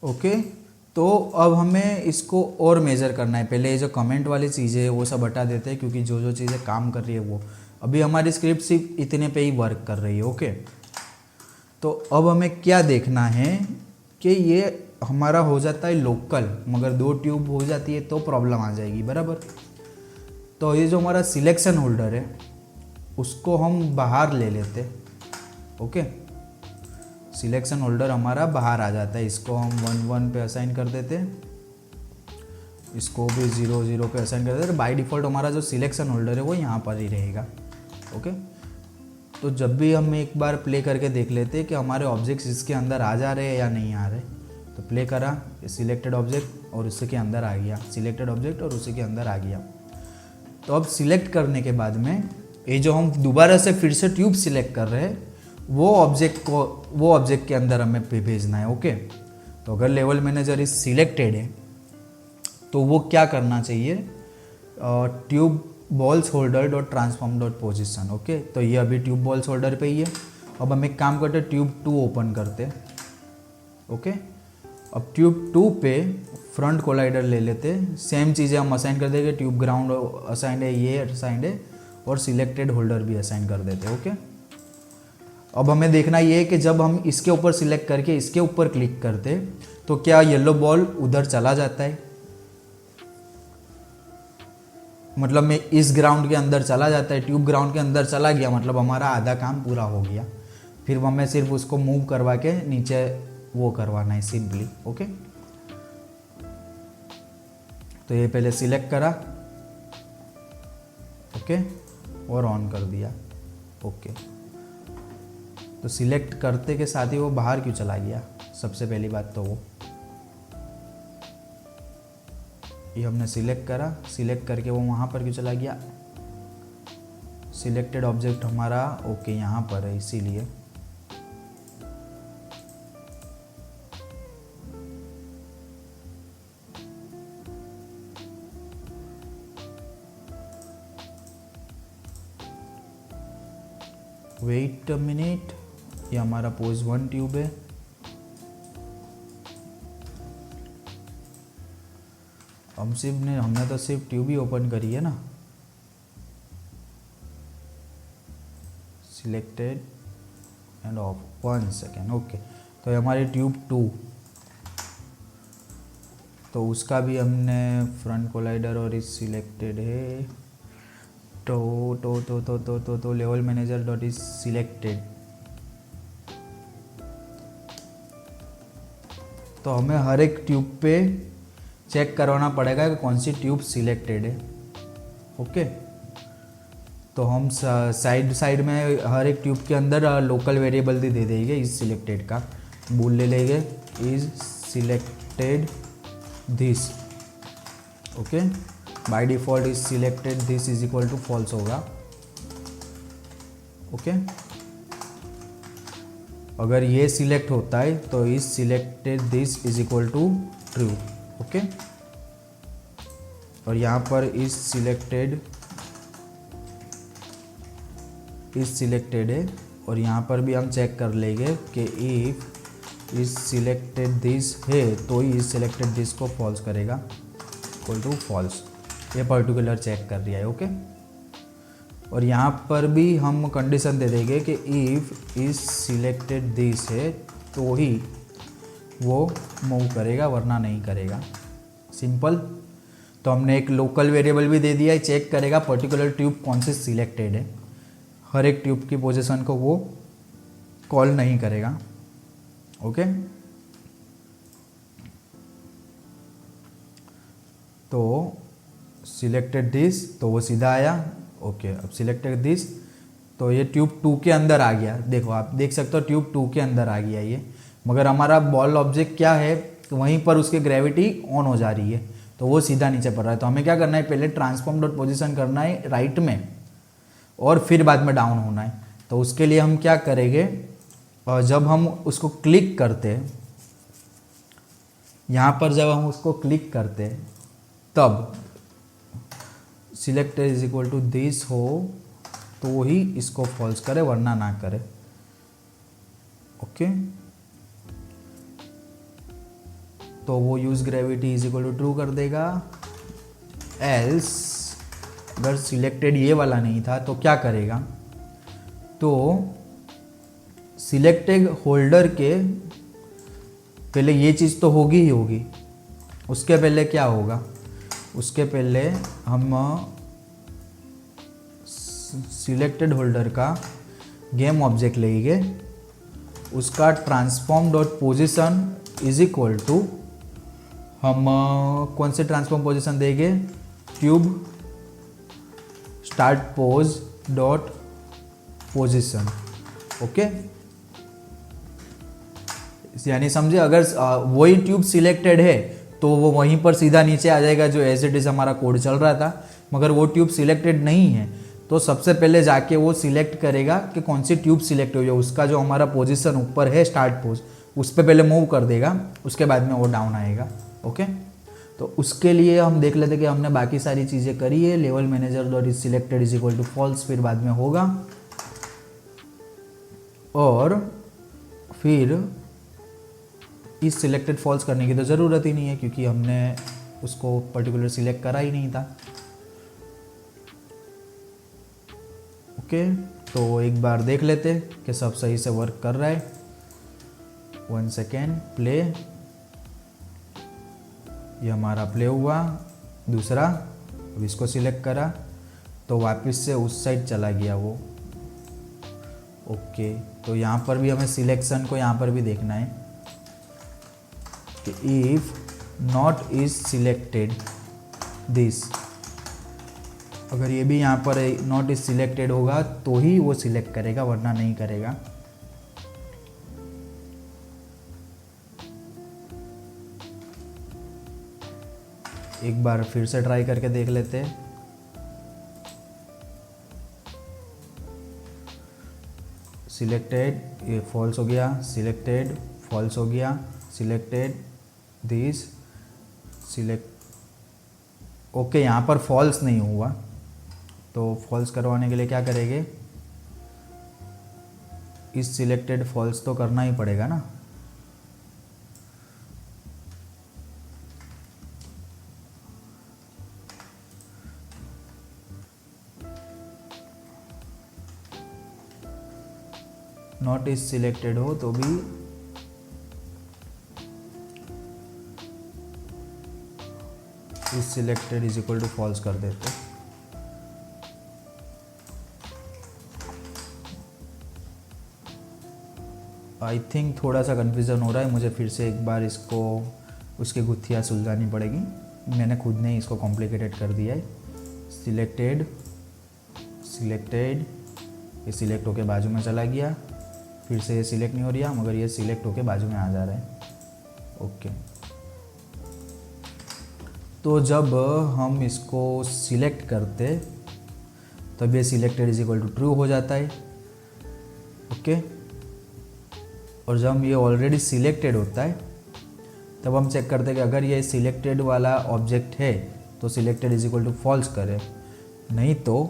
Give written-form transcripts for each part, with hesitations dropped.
Okay, तो अब हमें इसको और मेज़र करना है। पहले ये जो कमेंट वाली चीज़ें है वो सब हटा देते हैं, क्योंकि जो जो चीज़ें काम कर रही है वो अभी हमारी स्क्रिप्ट सिर्फ इतने पे ही वर्क कर रही है। ओके, तो अब हमें क्या देखना है कि ये हमारा हो जाता है लोकल, मगर 2 ट्यूब हो जाती है तो प्रॉब्लम आ जाएगी, बराबर। तो ये जो हमारा सिलेक्शन होल्डर है उसको हम बाहर ले लेते। ओके, सिलेक्शन होल्डर हमारा बाहर आ जाता है, इसको हम 1 1 पे असाइन कर देते, इसको भी 0 0 पे असाइन कर देते। बाय डिफ़ॉल्ट हमारा जो सिलेक्शन होल्डर है वो यहाँ पर ही रहेगा। ओके, तो जब भी हम एक बार प्ले करके देख लेते हैं कि हमारे ऑब्जेक्ट्स इसके अंदर आ जा रहे हैं या नहीं आ रहे, तो प्ले करा, सिलेक्टेड ऑब्जेक्ट और उसी के अंदर आ गया, सिलेक्टेड ऑब्जेक्ट और उसी के अंदर आ गया। तो अब सिलेक्ट करने के बाद में ये जो हम दोबारा से फिर से ट्यूब सिलेक्ट कर रहे हैं वो ऑब्जेक्ट के अंदर हमें भेजना है। ओके, तो अगर लेवल मैनेजर इज सिलेक्टेड है तो वो क्या करना चाहिए, tube balls holder dot transform dot position. Okay, तो ये अभी ट्यूब बॉल्स होल्डर पे ही है। अब हम एक काम करते, ट्यूब 2 ओपन करते। ओके, अब ट्यूब 2 पे फ्रंट कोलाइडर ले लेते, सेम चीज़ें हम असाइन कर देंगे, ट्यूब ग्राउंड असाइंड है, ये असाइंड है और सिलेक्टेड होल्डर भी असाइन कर देते। ओके, अब हमें देखना ये है कि जब हम इसके ऊपर सिलेक्ट करके इसके ऊपर क्लिक करते तो क्या येलो बॉल उधर चला जाता है, मतलब मैं इस ग्राउंड के अंदर चला जाता है, ट्यूब ग्राउंड के अंदर चला गया, मतलब हमारा आधा काम पूरा हो गया। फिर हमें सिर्फ उसको मूव करवा के नीचे वो करवाना है सिंपली। ओके, तो ये पहले सिलेक्ट करा, ओके, और ऑन कर दिया। ओके, तो सिलेक्ट करते के साथ ही वो बाहर क्यों चला गया, सबसे पहली बात तो वो, ये हमने सिलेक्ट करा, सिलेक्ट करके वो वहाँ पर क्यों चला गया, सिलेक्टेड ऑब्जेक्ट हमारा ओके यहाँ पर है इसीलिए। वेट अ मिनट, ये हमारा पोज 1 ट्यूब है। हमने तो सिर्फ ट्यूब ही ओपन करी है ना, selected end of 1 second. Okay, तो ये हमारी ट्यूब 2, तो उसका भी हमने फ्रंट कोलाइडर और इस सिलेक्टेड है, तो level manager dot is selected. तो हमें हर एक ट्यूब पे चेक करवाना पड़ेगा कि कौन सी ट्यूब सिलेक्टेड है। ओके, तो हम साइड में हर एक ट्यूब के अंदर लोकल वेरिएबल भी दे देंगे इस सिलेक्टेड का, बोल ले लेंगे is selected this. Okay, by default is selected this is equal to false okay. ओके, अगर ये सिलेक्ट होता है तो is selected this is equal to true. Okay, और यहाँ पर इज सिलेक्टेड है, और यहाँ पर भी हम चेक कर लेंगे कि इफ इज सिलेक्टेड दिस है तो ही इज सिलेक्टेड दिस को फॉल्स करेगा, इक्वल टू फॉल्स। ये पर्टिकुलर चेक कर रहा है। ओके, और यहाँ पर भी हम कंडीशन दे देंगे कि इफ इज सिलेक्टेड दिस है तो ही वो मूव करेगा, वरना नहीं करेगा। सिंपल। तो हमने एक लोकल वेरिएबल भी दे दिया है, चेक करेगा पर्टिकुलर ट्यूब कौन से सिलेक्टेड है, हर एक ट्यूब की पोजीशन को वो कॉल नहीं करेगा। ओके, तो सिलेक्टेड दिस तो वो सीधा आया। ओके, अब सिलेक्टेड दिस तो ये ट्यूब 2 के अंदर आ गया, देखो आप देख सकते हो ट्यूब 2 के अंदर आ गया ये, मगर हमारा बॉल ऑब्जेक्ट क्या है, तो वहीं पर उसकी ग्रेविटी ऑन हो जा रही है, तो वो सीधा नीचे पड़ रहा है। तो हमें क्या करना है, पहले ट्रांसफॉर्म डॉट पोजिशन करना है राइट में और फिर बाद में डाउन होना है। तो उसके लिए हम क्या करेंगे, जब हम उसको क्लिक करते हैं, यहाँ पर जब हम उसको क्लिक करते हैं तब selected is equal to this हो तो ही इसको फॉल्स करे, वरना ना करे। ओके, तो वो use gravity is equal to true कर देगा। एल्स अगर सिलेक्टेड ये वाला नहीं था तो क्या करेगा, तो सिलेक्टेड होल्डर के पहले ये चीज़ तो होगी ही होगी, उसके पहले क्या होगा, उसके पहले हम सिलेक्टेड होल्डर का गेम ऑब्जेक्ट लेंगे, उसका transform dot position is equal to, हम कौन से ट्रांसफॉर्म पोजिशन देंगे, tube start pos dot position. Okay, यानी समझे, अगर वही ट्यूब सिलेक्टेड है तो वो वहीं पर सीधा नीचे आ जाएगा जो एज इट इज हमारा कोड चल रहा था। मगर वो ट्यूब सिलेक्टेड नहीं है तो सबसे पहले जाके वो सिलेक्ट करेगा कि कौन सी ट्यूब सिलेक्ट हुई है, उसका जो हमारा पोजीशन ऊपर है स्टार्ट पोज, उस पर पहले मूव कर देगा, उसके बाद में वो डाउन आएगा। ओके, तो उसके लिए हम देख लेते कि हमने बाकी सारी चीज़ें करी है। Level manager dot is selected is equal to false फिर बाद में होगा, और फिर इस सिलेक्टेड फॉल्स करने की तो ज़रूरत ही नहीं है क्योंकि हमने उसको पर्टिकुलर सिलेक्ट करा ही नहीं था। ओके, तो एक बार देख लेते कि सब सही से वर्क कर रहा है। 1 सेकेंड, प्ले, ये हमारा प्ले हुआ। दूसरा, अब इसको सिलेक्ट करा तो वापस से उस साइड चला गया वो। ओके, तो यहाँ पर भी हमें सिलेक्शन को यहाँ पर भी देखना है कि if not is selected this, अगर ये भी यहाँ पर नॉट इज सिलेक्टेड होगा तो ही वो सिलेक्ट करेगा, वरना नहीं करेगा। एक बार फिर से ट्राई करके देख लेते हैं। सिलेक्टेड, ये फॉल्स हो गया, सिलेक्टेड फॉल्स हो गया, सिलेक्टेड दिस सिलेक्ट। ओके, यहाँ पर फॉल्स नहीं हुआ तो फॉल्स करवाने के लिए क्या करेंगे, इस सिलेक्टेड फॉल्स तो करना ही पड़ेगा ना। नॉट इज सिलेक्टेड हो तो भी is selected is equal to false कर देते। आई थिंक थोड़ा सा कन्फ्यूज़न हो रहा है मुझे, फिर से एक बार इसको उसकी गुत्थियाँ सुलझानी पड़ेगी। मैंने खुद ने इसको कॉम्प्लिकेटेड कर दिया है। सिलेक्टेड सिलेक्टेड, ये सिलेक्ट होके बाजू में चला गया, फिर से ये सिलेक्ट नहीं हो रहा मगर ये सिलेक्ट होके बाजू में आ जा रहा है। ओके, तो जब हम इसको सिलेक्ट करते तब ये selected is equal to true हो जाता है। ओके, और जब ये ऑलरेडी सिलेक्टेड होता है तब हम चेक करते हैं कि अगर ये सिलेक्टेड वाला ऑब्जेक्ट है तो selected is equal to false करे, नहीं तो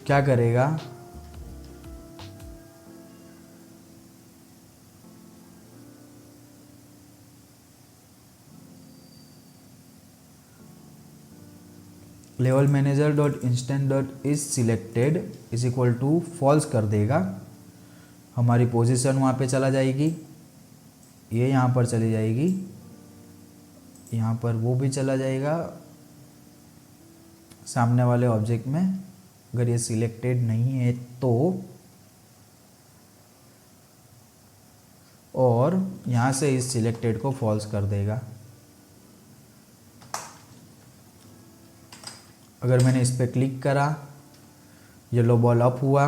क्या करेगा, level manager dot instant dot is selected is equal to false कर देगा। हमारी पोजीशन वहाँ पे चला जाएगी, ये यहाँ पर चली जाएगी, यहाँ पर वो भी चला जाएगा सामने वाले ऑब्जेक्ट में। अगर ये सिलेक्टेड नहीं है तो, और यहाँ से इस सिलेक्टेड को फॉल्स कर देगा। अगर मैंने इस पर क्लिक करा, येलो बॉल अप हुआ,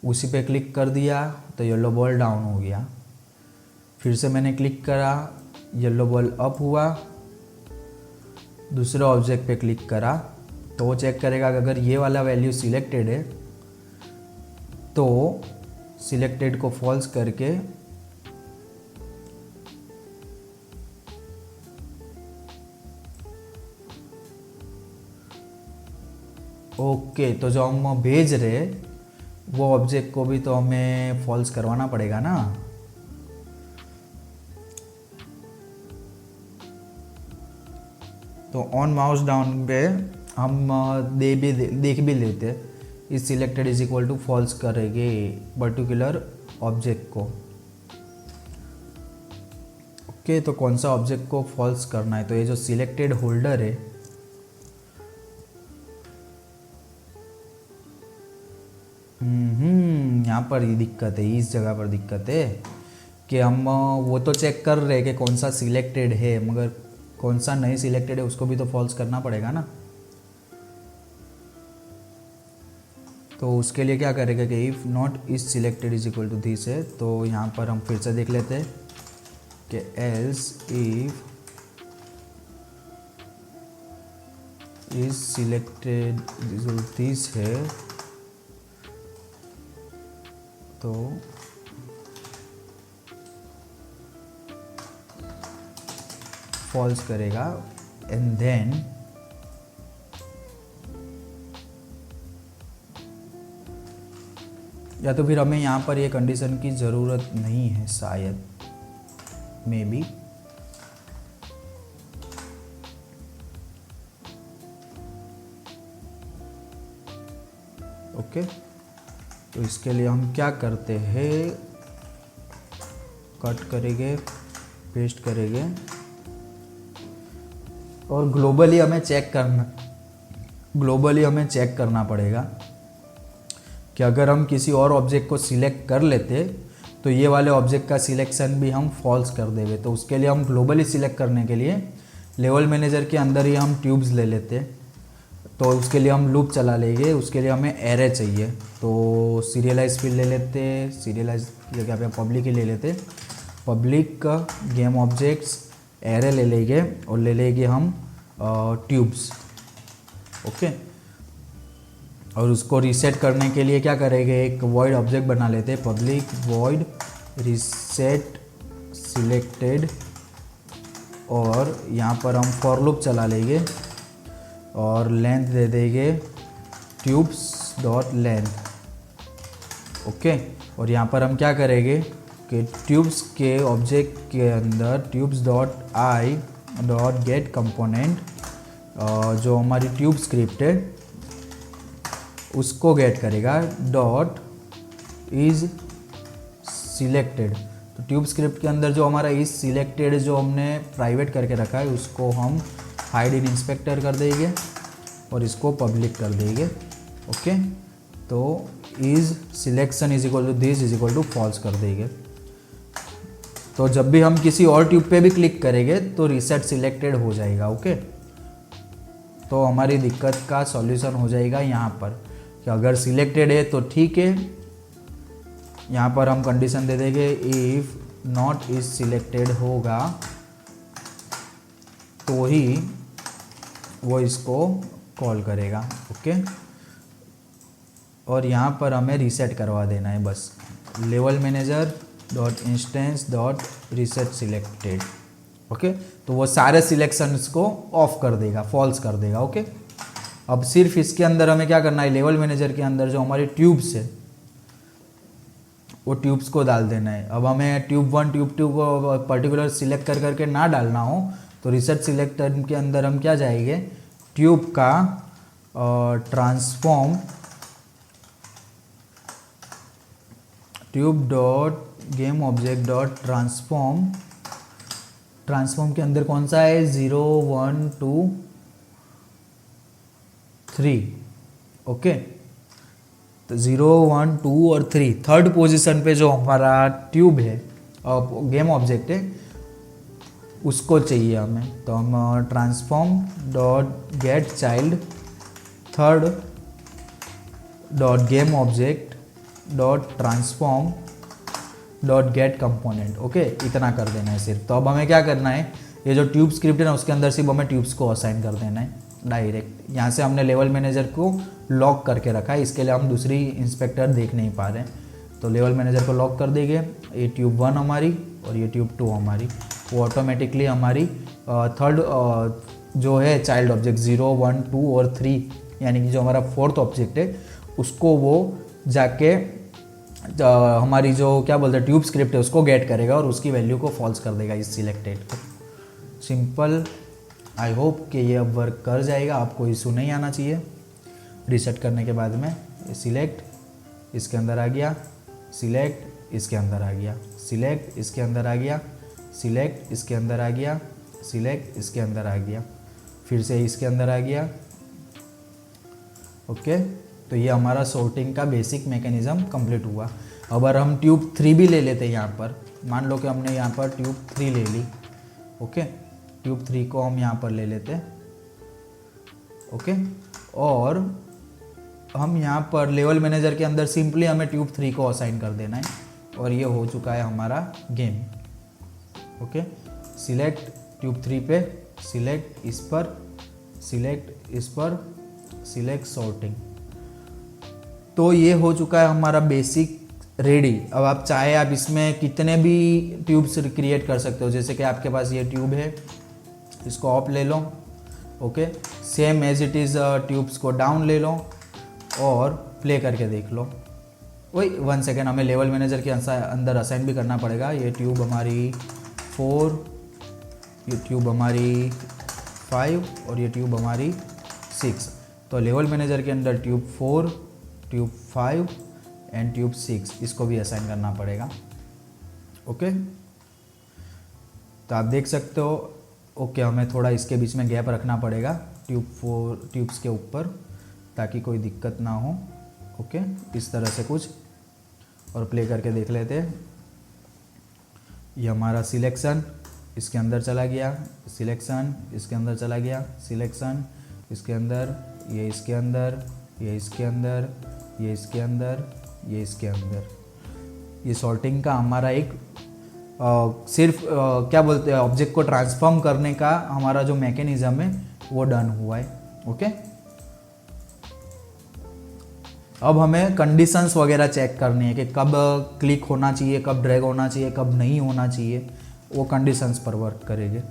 उसी पे क्लिक कर दिया तो येलो बॉल डाउन हो गया। फिर से मैंने क्लिक करा, येलो बॉल अप हुआ, दूसरे ऑब्जेक्ट पे क्लिक करा तो वो चेक करेगा कि अगर ये वाला वैल्यू सिलेक्टेड है तो सिलेक्टेड को फॉल्स करके ओके, तो जो हम भेज रहे वो ऑब्जेक्ट को भी तो हमें फॉल्स करवाना पड़ेगा ना। तो ऑन माउस डाउन पे हम देख भी लेते इस selected is equal to false करेंगे पर्टिकुलर ऑब्जेक्ट को। ओके, तो कौन सा ऑब्जेक्ट को फॉल्स करना है, तो ये जो सिलेक्टेड होल्डर है यहाँ पर ही दिक्कत है, इस जगह पर दिक्कत है कि हम वो तो चेक कर रहे हैं कि कौन सा सिलेक्टेड है, मगर कौन सा नहीं सिलेक्टेड है उसको भी तो फॉल्स करना पड़ेगा ना। तो उसके लिए क्या करेगा कि if not is selected is equal to this है, तो यहाँ पर हम फिर से देख लेते हैं कि else if is selected this है तो फॉल्स करेगा एंड देन या तो फिर हमें यहाँ पर ये कंडीशन की ज़रूरत नहीं है शायद, मे बी। ओके, तो इसके लिए हम क्या करते हैं, कट करेंगे, पेस्ट करेंगे और ग्लोबली हमें चेक करना पड़ेगा कि अगर हम किसी और ऑब्जेक्ट को सिलेक्ट कर लेते तो ये वाले ऑब्जेक्ट का सिलेक्शन भी हम फॉल्स कर देंगे। तो उसके लिए हम ग्लोबली सिलेक्ट करने के लिए लेवल मैनेजर के अंदर ही हम ट्यूब्स ले लेते, तो उसके लिए हम लूप चला लेंगे। उसके लिए हमें एरे चाहिए, तो सीरियलाइज फील्ड ले लेते, सीरियलाइज की जगह पे पब्लिक ही ले लेते, पब्लिक गेम ऑब्जेक्ट्स एरे ले लेंगे और ले लेंगे हम ट्यूब्स। ओके, और उसको रीसेट करने के लिए क्या करेंगे, एक वॉइड ऑब्जेक्ट बना लेते हैं, पब्लिक वॉइड रीसेट सिलेक्टेड, और यहाँ पर हम फॉर लूप चला लेंगे और लेंथ दे देंगे ट्यूब्स डॉट लेंथ। ओके, और यहाँ पर हम क्या करेंगे कि ट्यूब्स के ऑब्जेक्ट के अंदर tubes dot I dot gate component, जो हमारी ट्यूब स्क्रिप्ट है उसको गेट करेगा डॉट इज सिलेक्टेड। तो ट्यूब स्क्रिप्ट के अंदर जो हमारा इज सिलेक्टेड जो हमने प्राइवेट करके रखा है उसको हम हाइड इन इंस्पेक्टर कर देंगे और इसको पब्लिक कर देंगे। ओके, तो is selection is equal to this is equal to false कर देंगे। तो जब भी हम किसी और ट्यूब पे भी क्लिक करेंगे तो रीसेट सिलेक्टेड हो जाएगा। ओके, तो हमारी दिक्कत का सॉल्यूशन हो जाएगा यहाँ पर कि अगर सिलेक्टेड है तो ठीक है, यहाँ पर हम कंडीशन दे देंगे इफ नॉट इज सिलेक्टेड होगा तो ही वो इसको कॉल करेगा। ओके, और यहाँ पर हमें रीसेट करवा देना है बस, level manager dot instance dot reset selected. Okay, तो वो सारे सिलेक्शंस को ऑफ कर देगा, फॉल्स कर देगा। ओके, अब सिर्फ इसके अंदर हमें क्या करना है, लेवल मैनेजर के अंदर जो हमारी ट्यूब्स है वो ट्यूब्स को डाल देना है। अब हमें ट्यूब 1 ट्यूब 2 को पर्टिकुलर सिलेक्ट कर करके ना डालना हो तो रिसेट सिलेक्टर के अंदर हम क्या जाएंगे, ट्यूब का transform tube dot game object dot transform के अंदर कौन सा है, 0 1 2 3। ओके, तो 0 1 2 और 3 थर्ड पोजीशन पे जो हमारा ट्यूब है गेम ऑब्जेक्ट है उसको चाहिए हमें। तो हम transform dot gate child third dot game object dot transform dot gate component. Okay, इतना कर देना है सिर्फ। तो अब हमें क्या करना है, ये जो ट्यूब स्क्रिप्ट है ना उसके अंदर सिर्फ हमें ट्यूब्स को असाइन कर देना है डायरेक्ट। यहाँ से हमने लेवल मैनेजर को लॉक करके रखा है, इसके लिए हम दूसरी इंस्पेक्टर देख नहीं पा रहे हैं। तो लेवल मैनेजर को लॉक कर देंगे, ये ट्यूब 1 हमारी और ये ट्यूब 2 हमारी, वो ऑटोमेटिकली हमारी थर्ड जो है चाइल्ड ऑब्जेक्ट 0 1 2 और 3 यानी कि जो हमारा फोर्थ ऑब्जेक्ट है उसको वो जाके हमारी जो क्या बोलते हैं ट्यूब स्क्रिप्ट है उसको गेट करेगा और उसकी वैल्यू को फॉल्स कर देगा इस सिलेक्टेड को। सिंपल। आई होप कि ये अब वर्क कर जाएगा, आपको इशू नहीं आना चाहिए। रीसेट करने के बाद में सिलेक्ट इसके अंदर आ गया, सिलेक्ट इसके अंदर आ गया, सिलेक्ट इसके अंदर आ गया, सिलेक्ट इसके अंदर आ गया, सिलेक्ट इसके अंदर आ गया, फिर से इसके अंदर आ गया। ओके, तो ये हमारा सॉर्टिंग का बेसिक मैकेनिज़्म कंप्लीट हुआ। अब अगर हम ट्यूब 3 भी ले लेते हैं यहाँ पर, मान लो कि हमने यहाँ पर ट्यूब 3 ले ली। ओके, ट्यूब 3 को हम यहाँ पर ले लेते हैं। ओके, और हम यहाँ पर लेवल मैनेजर के अंदर सिंपली हमें ट्यूब 3 को असाइन कर देना है और ये हो चुका है हमारा गेम। ओके, सिलेक्ट ट्यूब 3 पे, सिलेक्ट इस पर, सिलेक्ट इस पर, सिलेक्ट सॉर्टिंग। तो ये हो चुका है हमारा बेसिक रेडी। अब आप चाहे आप इसमें कितने भी ट्यूब्स क्रिएट कर सकते हो, जैसे कि आपके पास ये ट्यूब है, इसको अप ले लो। Okay, same as it is tubes को डाउन ले लो और प्ले करके देख लो। वही 1 सेकेंड, हमें लेवल मैनेजर के अंदर असाइन भी करना पड़ेगा। ये ट्यूब हमारी 4, ये ट्यूब हमारी 5 और ये ट्यूब हमारी 6। तो लेवल मैनेजर के अंदर ट्यूब 4, ट्यूब 5 एंड ट्यूब 6 इसको भी असाइन करना पड़ेगा। ओके, तो आप देख सकते हो। ओके, हमें थोड़ा इसके बीच में गैप रखना पड़ेगा ट्यूब 4 ट्यूब्स के ऊपर, ताकि कोई दिक्कत ना हो। ओके, इस तरह से कुछ, और प्ले करके देख लेते हैं। ये हमारा सिलेक्शन इसके अंदर चला गया, सिलेक्शन इसके अंदर चला गया, सिलेक्शन इसके अंदर, ये इसके अंदर, ये इसके अंदर, ये इसके अंदर, ये इसके अंदर। ये सॉर्टिंग का हमारा एक सिर्फ क्या बोलते हैं ऑब्जेक्ट को ट्रांसफॉर्म करने का हमारा जो मैकेनिज्म है वो डन हुआ है। ओके, अब हमें कंडीशंस वगैरह चेक करनी है कि कब क्लिक होना चाहिए, कब ड्रैग होना चाहिए, कब नहीं होना चाहिए। वो कंडीशंस पर वर्क करेंगे।